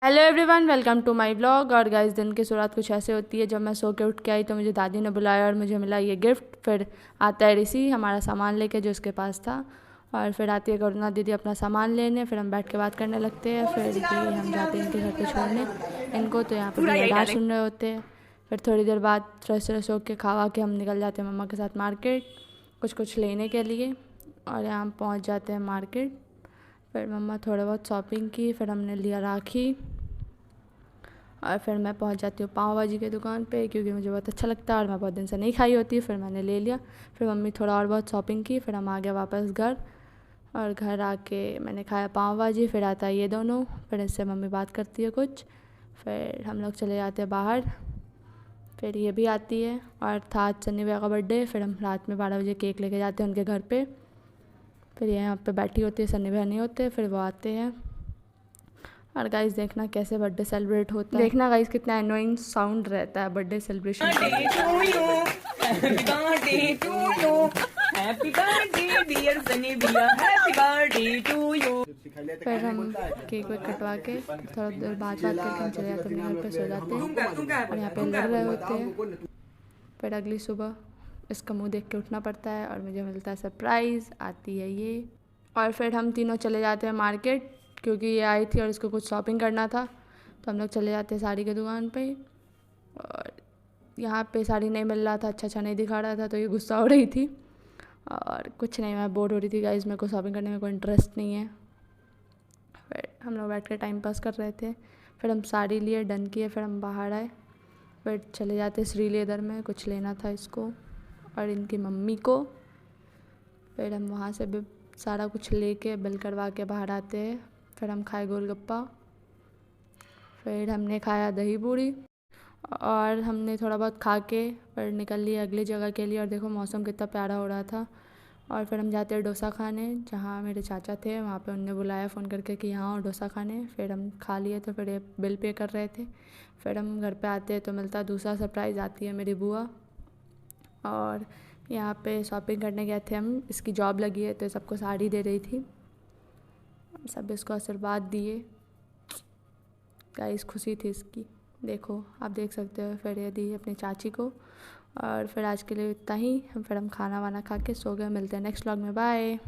Hello everyone, welcome to my blog. और guys, दिन की शुरुआत कुछ ऐसे होती है। जब मैं सो के उठ के आई तो मुझे दादी ने बुलाया और मुझे मिला ये गिफ्ट। फिर आता है ऋषि हमारा सामान लेके जो उसके पास था, और फिर आती है करुणा दीदी अपना सामान लेने। फिर हम बैठ के बात करने लगते हैं। फिर ये हम जाते हैं इनके घर पे छोड़ने इनको, तो यहाँ पर भैया डांट सुन रहे होते हैं। फिर थोड़ी देर बाद फ्रेश फ्रेश होकर खा के हम निकल जाते हैं मम्मा के साथ मार्केट कुछ लेने के लिए। और यहाँ पहुँच जाते हैं मार्केट। फिर मम्मा थोड़ा बहुत शॉपिंग की, फिर हमने लिया राखी, और फिर मैं पहुंच जाती हूँ पाव भाजी की दुकान पे क्योंकि मुझे बहुत अच्छा लगता है और मैं बहुत दिन से नहीं खाई होती। फिर मैंने ले लिया। फिर मम्मी थोड़ा और बहुत शॉपिंग की, फिर हम आ गए वापस घर। और घर आके मैंने खाया पाव भाजी। फिर आता है ये दोनों, फिर इससे मम्मी बात करती है कुछ। फिर हम लोग चले जाते हैं बाहर। फिर ये भी आती है, और था आज सन्नी भैया का बर्थडे। फिर हम रात में 12 बजे केक लेके जाते हैं उनके घर पे। फिर ये यहाँ पे बैठी होती है, सन्नी भैया नहीं होते। फिर वो आते हैं, और गाइस देखना कैसे बर्थडे सेलिब्रेट होता है। देखना गाइस कितना एनोइंग साउंड रहता है बर्थडे सेलिब्रेशन का। फिर हम केक वेक कटवा के थोड़ा देर बात करके हम चले जाते हैं अपने घर पे, सो जाते हैं। और यहाँ पे लड़ रहे होते हैं। फिर अगली सुबह इसका मुंह देख के उठना पड़ता है और मुझे मिलता है सरप्राइज़। आती है ये, और फिर हम तीनों चले जाते हैं मार्केट क्योंकि ये आई थी और इसको कुछ शॉपिंग करना था। तो हम लोग चले जाते हैं साड़ी की दुकान पे। और यहाँ पे साड़ी नहीं मिल रहा था, अच्छा नहीं दिखा रहा था, तो ये गुस्सा हो रही थी। और कुछ नहीं, मैं बोर हो रही थी गाइस, मेरे को शॉपिंग करने में कोई इंटरेस्ट नहीं है। फिर हम लोग बैठ कर टाइम पास कर रहे थे। फिर हम साड़ी लिए, डन किए, फिर हम बाहर आए। फिर चले जाते श्री लेदर में, कुछ लेना था इसको और इनकी मम्मी को। फिर हम वहाँ से भी सारा कुछ लेके बिल करवा के बाहर आते हैं। फिर हम खाए गोलगप्पा, फिर हमने खाया दही पूड़ी, और हमने थोड़ा बहुत खा के फिर निकल लिए अगली जगह के लिए। और देखो मौसम कितना प्यारा हो रहा था। और फिर हम जाते हैं डोसा खाने, जहाँ मेरे चाचा थे वहाँ पे उनने बुलाया फ़ोन करके कि यहाँ आओ डोसा खाने। फिर हम खा लिए, तो फिर ये बिल पे कर रहे थे। फिर हम घर पे आते हैं तो मिलता दूसरा सरप्राइज़, आती है मेरी बुआ। और यहाँ पे शॉपिंग करने गए थे हम, इसकी जॉब लगी है तो सबको साड़ी दे रही थी। सब इसको आशीर्वाद दिए, गाइस खुशी थी इसकी। देखो आप देख सकते हो। फिर ये दी अपनी चाची को। और फिर आज के लिए इतना ही। फिर हम खाना वाना खा के सो गए। मिलते हैं नेक्स्ट व्लॉग में, बाय।